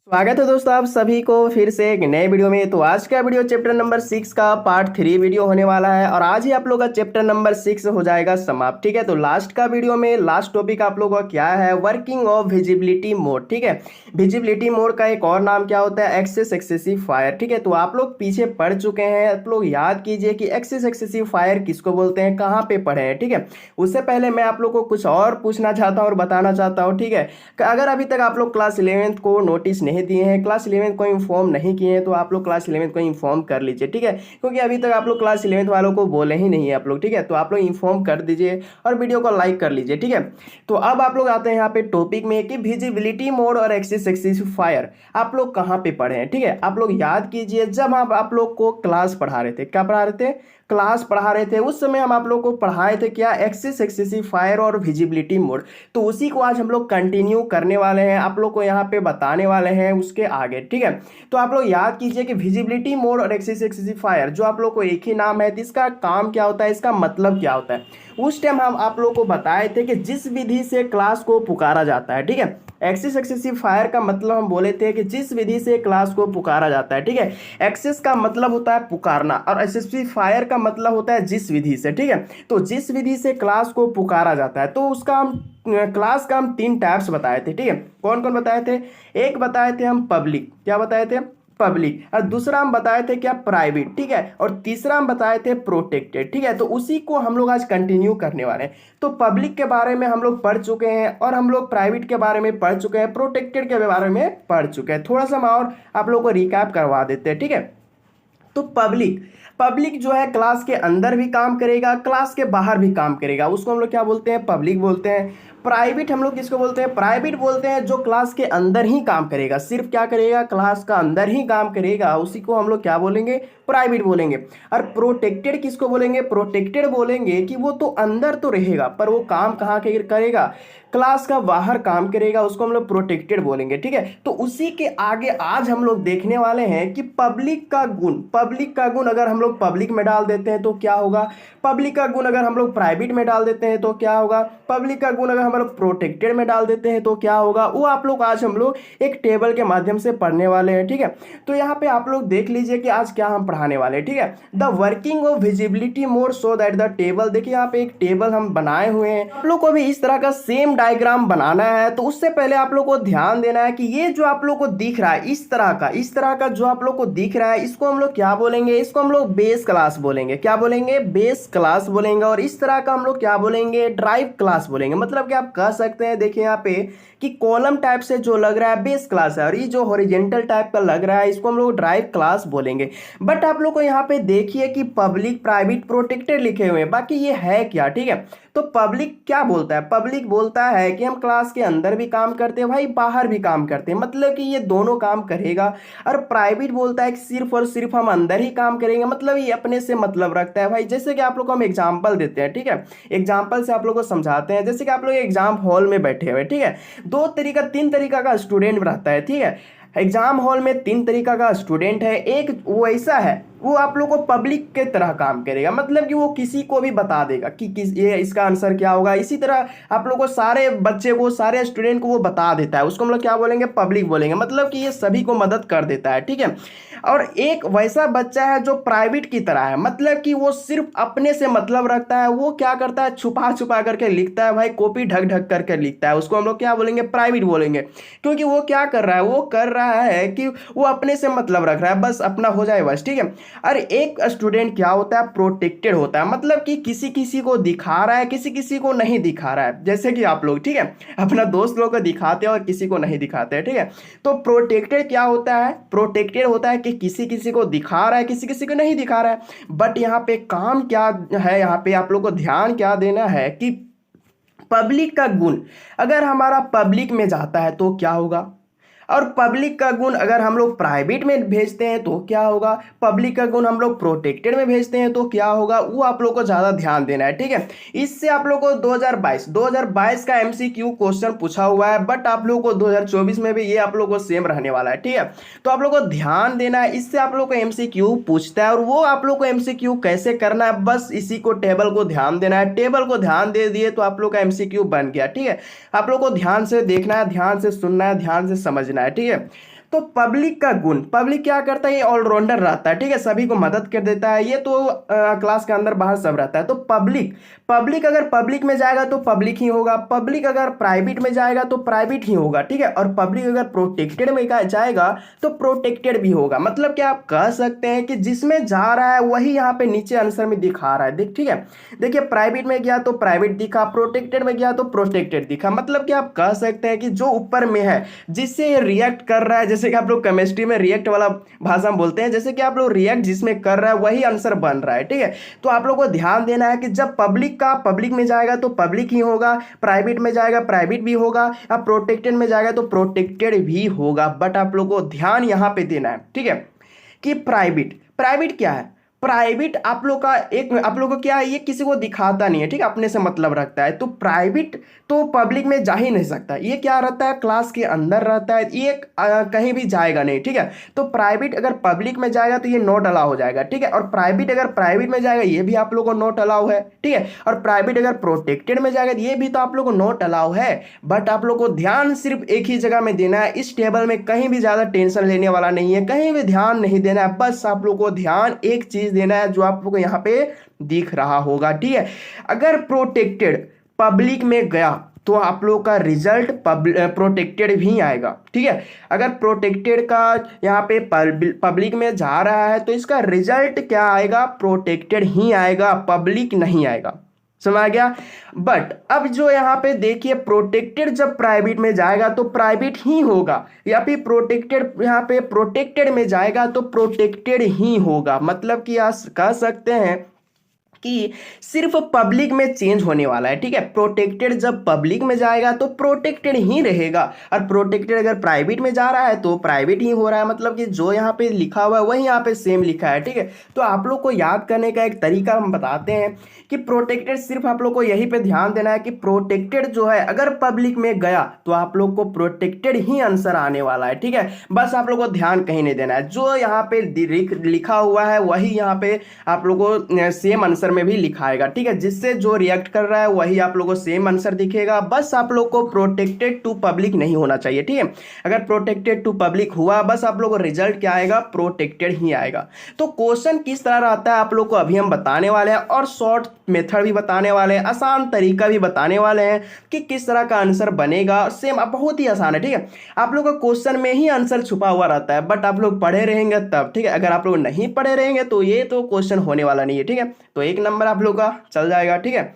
स्वागत है दोस्तों आप सभी को फिर से एक नए वीडियो में। तो आज का वीडियो चैप्टर नंबर 6 का पार्ट 3 वीडियो होने वाला है और आज ही आप लोग का चैप्टर नंबर 6 हो जाएगा समाप्त। ठीक है, तो लास्ट का वीडियो में लास्ट टॉपिक आप लोगों का क्या है, वर्किंग ऑफ विजिबिलिटी मोड। ठीक है, विजिबिलिटी मोड का एक और नाम क्या होता है, एक्सेस एक्सेसिव फायर। ठीक है, तो आप लोग पीछे पढ़ चुके हैं, आप लोग याद कीजिए कि एक्सेस एक्सेसिव फायर किसको बोलते हैं, कहाँ पे पढ़े हैं। ठीक है, उससे पहले मैं आप लोग को कुछ और पूछना चाहता हूँ और बताना चाहता हूँ। ठीक है, अगर अभी तक आप लोग क्लास 11th को नोटिस नहीं दिए हैं, क्लास 11th को इन्फॉर्म नहीं किए हैं, तो आप लोग क्लास 11th को इन्फॉर्म कर लीजिए। ठीक है, क्योंकि अभी तक आप लोग क्लास 11th वालों को बोले ही नहीं है आप लोग। ठीक है, तो आप लोग इन्फॉर्म कर दीजिए और वीडियो को लाइक कर लीजिए। ठीक है, तो अब आप लोग आते हैं यहाँ पे टॉपिक में कि विजिबिलिटी मोड और एक्सेस एक्सेसिव फायर आप लोग कहाँ पे पढ़े हैं। ठीक है, आप लोग याद कीजिए जब आप लोग को क्लास पढ़ा रहे थे, क्या पढ़ा रहे थे, क्लास पढ़ा रहे थे, उस समय हम आप लोग को पढ़ाए थे क्या, एक्सेस एक्सेसिव फायर और विजिबिलिटी मोड। तो उसी को आज हम लोग कंटिन्यू करने वाले हैं, आप लोग को यहाँ पे बताने वाले हैं उसके आगे। ठीक है, तो आप लोग याद कीजिए कि विजिबिलिटी मोड और एक्सेस एक्सेसिव फायर जो आप लोग को एक ही नाम है, इसका काम क्या होता है, इसका मतलब क्या होता है। उस टाइम हम आप लोग को बताए थे कि जिस विधि से क्लास को पुकारा जाता है। ठीक है, एक्सेस एक्सेसिव फायर का मतलब हम बोले थे कि जिस विधि से क्लास को पुकारा जाता है। ठीक है, एक्सेस का मतलब होता है पुकारना और एक्सेसिव फायर का मतलब होता है जिस विधि से। ठीक है, तो जिस विधि से क्लास को पुकारा जाता है, तो उसका हम क्लास का हम 3 टाइप्स बताए थे। ठीक है, कौन कौन बताए थे, एक बताए थे हम पब्लिक, क्या बताए थे, पब्लिक, और दूसरा हम बताए थे क्या, प्राइवेट। ठीक है, और तीसरा हम बताए थे प्रोटेक्टेड। ठीक है, तो उसी को हम लोग आज कंटिन्यू करने वाले हैं। तो पब्लिक के बारे में हम लोग पढ़ चुके हैं और हम लोग प्राइवेट के बारे में पढ़ चुके हैं, प्रोटेक्टेड के बारे में पढ़ चुके हैं। थोड़ा सा हम और आप लोग को रिकैप करवा देते हैं। ठीक है, तो पब्लिक, पब्लिक जो है क्लास के अंदर भी काम करेगा, क्लास के बाहर भी काम करेगा, उसको हम लोग क्या बोलते हैं, पब्लिक बोलते हैं। प्राइवेट हम लोग किसको बोलते हैं, प्राइवेट बोलते हैं जो क्लास के अंदर ही काम करेगा, सिर्फ क्या करेगा, क्लास का अंदर ही काम करेगा, उसी को हम लोग क्या बोलेंगे, प्राइवेट बोलेंगे। और प्रोटेक्टेड किसको बोलेंगे, प्रोटेक्टेड बोलेंगे कि वो तो अंदर तो रहेगा पर वो काम कहाँ के करेगा, क्लास का बाहर काम करेगा, उसको हम लोग प्रोटेक्टेड बोलेंगे। ठीक है, तो उसी के आगे आज हम लोग देखने वाले हैं कि पब्लिक का गुण, पब्लिक का गुण अगर हम लोग पब्लिक में डाल देते हैं तो क्या होगा, पब्लिक का गुण अगर हम लोग प्राइवेट में डाल देते हैं तो क्या होगा, पब्लिक का गुण अगर हम लोग प्रोटेक्टेड में डाल देते हैं तो क्या होगा, वो आप लोग आज हम लोग एक टेबल के माध्यम से पढ़ने वाले हैं। ठीक है, तो यहाँ पे आप लोग देख लीजिए कि आज क्या हम पढ़ाने वाले हैं। ठीक है, the working of visibility mode so that the table, देखिए यहाँ पे एक टेबल हम बनाए हुए हैं, आप लोग को भी इस तरह का सेम डायग्राम बनाना है। तो उससे पहले आप लोग को ध्यान देना है कि ये जो आप लोग को दिख रहा है इस तरह का जो आप लोग को दिख रहा है, इसको हम लोग क्या बोलेंगे, इसको हम लोग बेस क्लास बोलेंगे। क्या बोलेंगे, बेस क्लास बोलेंगे। और इस तरह का हम लोग क्या बोलेंगे, ड्राइव क्लास बोलेंगे। मतलब कि आप कह सकते हैं, देखिए यहाँ पे कि कॉलम टाइप से जो लग रहा है बेस क्लास है और ये जो हॉरिजॉन्टल टाइप का लग रहा है इसको हम लोग ड्राइव क्लास बोलेंगे। बट आप लोग को यहाँ पे देखिए कि पब्लिक, प्राइवेट, प्रोटेक्टेड लिखे हुए हैं, बाकी ये है क्या। ठीक है, तो पब्लिक क्या बोलता है, पब्लिक बोलता है कि हम क्लास के अंदर भी काम करते हैं भाई, बाहर भी काम करते हैं, मतलब कि ये दोनों काम करेगा। और प्राइवेट बोलता है कि सिर्फ और सिर्फ हम अंदर ही काम करेंगे, मतलब ये अपने से मतलब रखता है भाई। जैसे कि आप लोग को हम एग्जाम्पल देते हैं। ठीक है, एग्जाम्पल से आप लोग को समझाते हैं। जैसे कि आप लोग एग्जाम हॉल में बैठे हुए, ठीक है, 3 तरीका का स्टूडेंट रहता है। ठीक है, एग्जाम हॉल में 3 तरीका का स्टूडेंट है। एक वो ऐसा है, वो आप लोग को पब्लिक के तरह काम करेगा, मतलब कि वो किसी को भी बता देगा कि ये इसका आंसर क्या होगा। इसी तरह आप लोग को सारे बच्चे को, सारे स्टूडेंट को वो बता देता है, उसको हम लोग क्या बोलेंगे, पब्लिक बोलेंगे, मतलब कि ये सभी को मदद कर देता है। ठीक है, और एक वैसा बच्चा है जो प्राइवेट की तरह है, मतलब कि वो सिर्फ अपने से मतलब रखता है, वो क्या करता है, छुपा छुपा करके लिखता है भाई, कॉपी ढक ढक करके लिखता है, उसको हम लोग क्या बोलेंगे, प्राइवेट बोलेंगे। क्योंकि वो क्या कर रहा है, वो कर रहा है कि वो अपने से मतलब रख रहा है, बस अपना हो जाए बस। ठीक है, और एक स्टूडेंट क्या होता है, प्रोटेक्टेड होता है, मतलब कि किसी किसी को दिखा रहा है, किसी किसी को नहीं दिखा रहा है। जैसे कि आप लोग, ठीक है, अपना दोस्त लोग को दिखाते हैं और किसी को नहीं दिखाते हैं। ठीक है, तो प्रोटेक्टेड क्या होता है, प्रोटेक्टेड होता है कि किसी किसी को दिखा रहा है, किसी किसी को नहीं दिखा रहा है। बट यहाँ पे काम क्या है, यहाँ पे आप लोग को ध्यान क्या देना है कि पब्लिक का गुण अगर हमारा पब्लिक में जाता है तो क्या होगा, और पब्लिक का गुण अगर हम लोग प्राइवेट में भेजते हैं तो क्या होगा, पब्लिक का गुण हम लोग प्रोटेक्टेड में भेजते हैं तो क्या होगा, वो आप लोग को ज़्यादा ध्यान देना है। ठीक है, इससे आप लोग को 2022 का एमसीक्यू क्वेश्चन पूछा हुआ है, बट आप लोग को 2024 में भी ये आप लोग को सेम रहने वाला है। ठीक है, तो आप लोग को ध्यान देना है, इससे आप लोग को एमसीक्यू पूछता है और वो आप लोग को एमसीक्यू कैसे करना है, बस इसी को, टेबल को ध्यान देना है। टेबल को ध्यान दे दिए तो आप लोग का एमसीक्यू बन गया। ठीक है, आप लोग को ध्यान से देखना है, ध्यान से सुनना है, ध्यान से समझना है। ठीक है, तो पब्लिक का गुण, पब्लिक क्या करता है, ये ऑलराउंडर रहता है, ठीक है, सभी को मदद कर देता है, ये तो क्लास के अंदर बाहर सब रहता है। तो पब्लिक, पब्लिक अगर पब्लिक में जाएगा तो पब्लिक ही होगा, पब्लिक अगर प्राइवेट में जाएगा तो प्राइवेट ही होगा, ठीक है, और पब्लिक अगर प्रोटेक्टेड में जाएगा तो प्रोटेक्टेड भी होगा। मतलब क्या आप कह सकते हैं कि जिसमें जा रहा है वही यहाँ पे नीचे आंसर में दिखा रहा है, देख, ठीक है। देखिए प्राइवेट में गया तो प्राइवेट दिखा, प्रोटेक्टेड में गया तो प्रोटेक्टेड दिखा। मतलब कि आप कह सकते हैं कि जो ऊपर में है जिससे ये रिएक्ट कर रहा है, जैसे कि आप लोग केमिस्ट्री में रिएक्ट वाला भाषा में बोलते हैं, जैसे कि आप लोग रिएक्ट जिसमें कर रहा है वही आंसर बन रहा है, ठीक है। तो आप लोग को ध्यान देना है कि जब पब्लिक का पब्लिक में जाएगा तो पब्लिक ही होगा, प्राइवेट में जाएगा प्राइवेट भी होगा, अब प्रोटेक्टेड में जाएगा तो प्रोटेक्टेड भी होगा। बट आप लोग को ध्यान यहां पे देना है, ठीक है, कि प्राइवेट, प्राइवेट क्या है, प्राइवेट आप लोग का एक, आप लोग को क्या है, ये किसी को दिखाता नहीं है, ठीक है, अपने से मतलब रखता है। तो प्राइवेट तो पब्लिक में जा ही नहीं सकता, ये क्या रहता है, क्लास के अंदर रहता है, ये कहीं भी जाएगा नहीं, ठीक है। तो प्राइवेट अगर पब्लिक में जाएगा तो ये नॉट अलाउ हो जाएगा, ठीक है, और प्राइवेट अगर प्राइवेट में जाएगा ये भी आप लोग को नॉट अलाउ है, ठीक है, और प्राइवेट अगर प्रोटेक्टेड में जाएगा ये भी तो आप लोग को नॉट अलाउ है। बट आप लोग को ध्यान सिर्फ एक ही जगह में देना है, इस टेबल में कहीं भी ज्यादा टेंशन लेने वाला नहीं है, कहीं भी ध्यान नहीं देना है, बस आप लोग को ध्यान एक चीज देना है जो आप लोग को यहाँ पे दिख रहा होगा, ठीक है। अगर प्रोटेक्टेड पब्लिक में गया तो आप लोग का रिजल्ट प्रोटेक्टेड भी आएगा, ठीक है। अगर प्रोटेक्टेड का यहाँ पे पब्लिक में जा रहा है तो इसका रिजल्ट क्या आएगा, प्रोटेक्टेड ही आएगा, पब्लिक नहीं आएगा, समझ आ गया। बट अब जो यहाँ पे देखिए प्रोटेक्टेड जब प्राइवेट में जाएगा तो प्राइवेट ही होगा, या फिर प्रोटेक्टेड यहाँ पे प्रोटेक्टेड में जाएगा तो प्रोटेक्टेड ही होगा। मतलब कि आप कह सकते हैं कि सिर्फ पब्लिक में चेंज होने वाला है, ठीक है। प्रोटेक्टेड जब पब्लिक में जाएगा तो प्रोटेक्टेड ही रहेगा, और प्रोटेक्टेड अगर प्राइवेट में जा रहा है तो प्राइवेट ही हो रहा है। मतलब कि जो यहाँ पे लिखा हुआ है वही यहाँ पे सेम लिखा है, ठीक है। तो आप लोग को याद करने का एक तरीका हम बताते हैं कि प्रोटेक्टेड सिर्फ आप लोग को यही पे ध्यान देना है कि प्रोटेक्टेड जो है अगर पब्लिक में गया तो आप लोग को प्रोटेक्टेड ही आंसर आने वाला है, ठीक है। बस आप लोग को ध्यान कहीं नहीं देना है, जो यहाँ पे लिखा हुआ है वही यहाँ पे आप लोग को सेम आंसर में भी लिखाएगा, ठीक है। जिससे जो रिएक्ट कर रहा है वही आप लोगों को सेम आंसर दिखेगा। बस आप लोग को प्रोटेक्टेड टू पब्लिक नहीं होना चाहिए, ठीक है। अगर प्रोटेक्टेड टू पब्लिक हुआ बस आप लोग को रिजल्ट क्या आएगा, प्रोटेक्टेड ही आएगा। तो क्वेश्चन किस तरह रहता है आप लोग को अभी हम बताने वाले हैं, और शॉर्ट मेथड भी बताने वाले हैं, आसान तरीका भी बताने वाले हैं कि किस तरह का आंसर बनेगा। सेम बहुत ही आसान है, ठीक है। आप लोग का क्वेश्चन में ही आंसर छुपा हुआ रहता है, बट आप लोग पढ़े रहेंगे तब, ठीक है। अगर आप लोग नहीं पढ़े रहेंगे तो ये तो क्वेश्चन होने वाला नहीं है, ठीक है। तो एक नंबर आप लोग का चल जाएगा, ठीक है।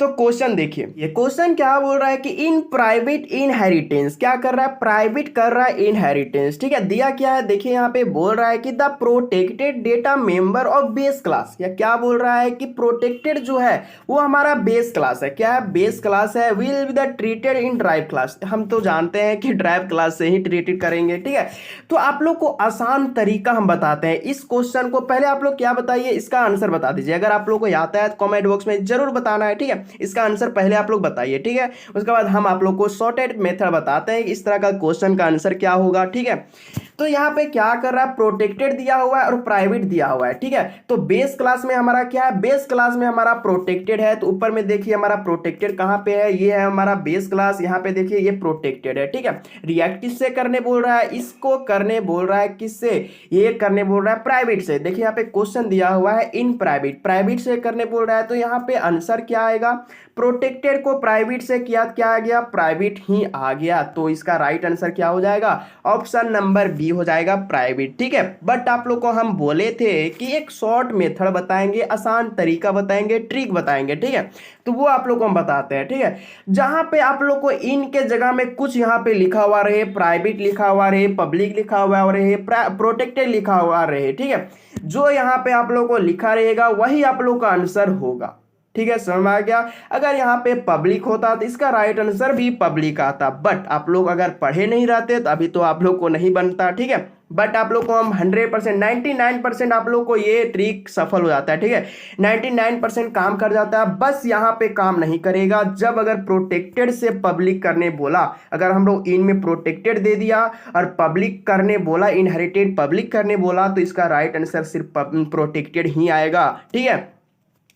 तो क्वेश्चन देखिए, ये क्वेश्चन क्या बोल रहा है कि इन प्राइवेट इनहेरिटेंस, क्या कर रहा है, प्राइवेट कर रहा है इनहेरिटेंस, ठीक है। दिया क्या है, देखिए यहाँ पे बोल रहा है कि the protected data member of base class, या क्या बोल रहा है कि प्रोटेक्टेड जो है वो हमारा बेस क्लास है, क्या है, बेस क्लास है, will be the treated in drive class. हम तो जानते हैं कि ड्राइव क्लास से ही ट्रीटेड करेंगे, ठीक है। तो आप लोग को आसान तरीका हम बताते हैं इस क्वेश्चन को। पहले आप लोग क्या बताइए, इसका आंसर बता दीजिए, अगर आप लोग को आता है तो कमेंट बॉक्स में जरूर बताना है, ठीक है। इसका आंसर पहले आप लोग बताइए, ठीक है। उसके बाद हम आप लोग को शॉर्टेड मेथड बताते हैं इस तरह का क्वेश्चन का आंसर क्या होगा, ठीक है। तो यहाँ पे क्या कर रहा है, प्रोटेक्टेड दिया हुआ है और प्राइवेट दिया हुआ है, ठीक है। तो बेस क्लास में हमारा क्या है, बेस क्लास में हमारा प्रोटेक्टेड है। तो ऊपर में देखिए हमारा प्रोटेक्टेड कहाँ पे है, ये है हमारा बेस क्लास, यहाँ पे देखिए ये प्रोटेक्टेड है, ठीक है। रिएक्ट किससे करने बोल रहा है, इसको करने बोल रहा है किससे, ये करने बोल रहा है प्राइवेट से। देखिए यहाँ पे क्वेश्चन दिया हुआ है इन प्राइवेट, प्राइवेट से करने बोल रहा है। तो यहाँ पे आंसर क्या आएगा, प्रोटेक्टेड को प्राइवेट से किया, क्या आ गया, प्राइवेट ही आ गया। तो इसका राइट आंसर क्या हो जाएगा, ऑप्शन नंबर बी हो जाएगा, प्राइवेट, ठीक है। बट आप लोग को हम बोले थे कि एक शॉर्ट मेथड बताएंगे, आसान तरीका बताएंगे, ट्रिक बताएंगे, ठीक है। तो वो आप लोग को हम बताते हैं, ठीक है। जहां पे आप लोग को इन के जगह में कुछ यहाँ पे लिखा हुआ रहे, प्राइवेट लिखा हुआ रहे, पब्लिक लिखा हुआ रहे, प्रोटेक्टेड लिखा हुआ रहे, ठीक है। जो यहाँ पे आप लोग को लिखा रहेगा वही आप लोग का आंसर होगा, ठीक है, समझ में आ गया। अगर यहाँ पे पब्लिक होता तो इसका राइट आंसर भी पब्लिक आता। बट आप लोग अगर पढ़े नहीं रहते तो अभी तो आप लोग को नहीं बनता, ठीक है। बट आप लोग को हम 100%, 99% आप लोग को ये ट्रिक सफल हो जाता है, ठीक है। 99% काम कर जाता है, बस यहाँ पे काम नहीं करेगा जब अगर प्रोटेक्टेड से पब्लिक करने बोला। अगर हम लोग इन में प्रोटेक्टेड दे दिया और पब्लिक करने बोला, इनहेरिटेड पब्लिक करने बोला, तो इसका राइट आंसर सिर्फ प्रोटेक्टेड ही आएगा, ठीक है।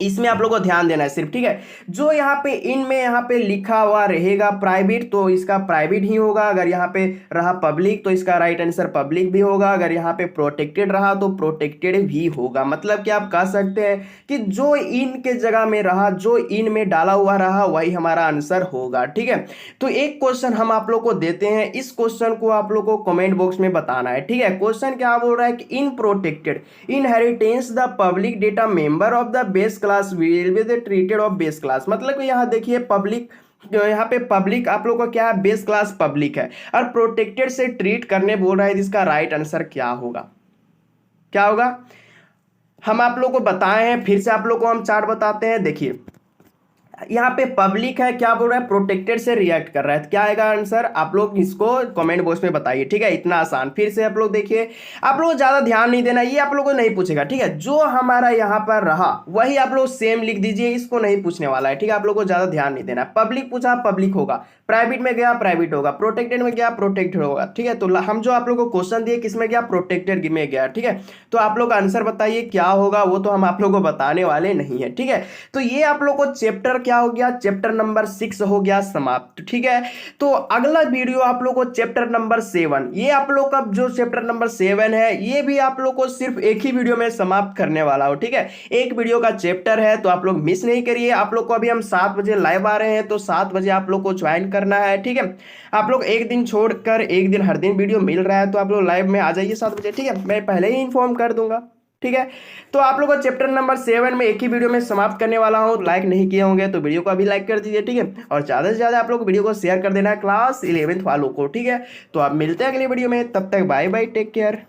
इसमें आप लोगों को ध्यान देना है सिर्फ, ठीक है। जो यहाँ पे इनमें यहाँ पे लिखा हुआ रहेगा प्राइवेट तो इसका प्राइवेट ही होगा, अगर यहाँ पे रहा पब्लिक तो इसका राइट आंसर पब्लिक भी होगा, अगर यहाँ पे प्रोटेक्टेड रहा तो प्रोटेक्टेड भी होगा। मतलब कि आप कह सकते हैं कि जो इन के जगह में रहा, जो इन में डाला हुआ रहा, वही हमारा आंसर होगा, ठीक है। तो एक क्वेश्चन हम आप लोग को देते हैं, इस क्वेश्चन को आप लोग को कमेंट बॉक्स में बताना है, ठीक है। क्वेश्चन क्या बोल रहा है कि इन protected inheritance the public data member of the base class will be the treated of base class. मतलब कि यहाँ देखिए पब्लिक, यहाँ पे पब्लिक आप लोग का क्या है, बेस क्लास पब्लिक है, और प्रोटेक्टेड से ट्रीट करने बोल रहा है, जिसका राइट आंसर क्या होगा, क्या होगा हम आप लोग को बताए हैं। फिर से आप लोग को हम चार्ट बताते हैं। देखिए यहाँ पे पब्लिक है, क्या बोल रहा है, प्रोटेक्टेड से रिएक्ट कर रहा है, तो क्या आएगा आंसर, आप लोग इसको कमेंट बॉक्स में बताइए, ठीक है। इतना आसान। फिर से आप लोग देखिए, आप लोग ज्यादा ध्यान नहीं देना, ये आप लोग को नहीं पूछेगा, ठीक है। जो हमारा यहाँ पर रहा वही आप लोग सेम लिख दीजिए, इसको नहीं पूछने वाला है, ठीक है। आप लोग को ज्यादा ध्यान नहीं देना। पब्लिक पूछा पब्लिक होगा, प्राइवेट में गया प्राइवेट होगा, प्रोटेक्टेड में गया प्रोटेक्टेड होगा, ठीक है। तो हम जो आप लोग को क्वेश्चन दिए किसमें गया, प्रोटेक्टेड में गया, ठीक है। तो आप लोग आंसर बताइए क्या होगा, वो तो हम आप लोग को बताने वाले नहीं है, ठीक है। तो ये आप लोग को चैप्टर क्या हो गया, चैप्टर नंबर 6 हो गया समाप्त, ठीक है। तो अगला वीडियो आप लोग को चैप्टर नंबर 7, ये आप लोग का जो चैप्टर नंबर 7 है, ये भी आप लोग को सिर्फ एक ही वीडियो में समाप्त करने वाला हो, ठीक है। एक वीडियो का चैप्टर है, तो आप लोग मिस नहीं करिए। आप लोग को अभी हम 7 बजे लाइव आ रहे हैं, तो 7 बजे आप लोग को ज्वाइन करना है, ठीक है। आप लोग एक दिन छोड़कर एक दिन हर दिन वीडियो मिल रहा है, तो आप लोग लाइव में आ जाइए 7 बजे, ठीक है। मैं पहले ही इन्फॉर्म कर दूंगा, ठीक है। तो आप लोग को चैप्टर नंबर 7 में एक ही वीडियो में समाप्त करने वाला हूं। लाइक नहीं किए होंगे तो वीडियो को अभी लाइक कर दीजिए, ठीक है। और ज़्यादा से ज़्यादा आप लोग वीडियो को शेयर कर देना है क्लास 11th वालों को, ठीक है। तो आप मिलते हैं अगले वीडियो में, तब तक बाय बाय, टेक केयर।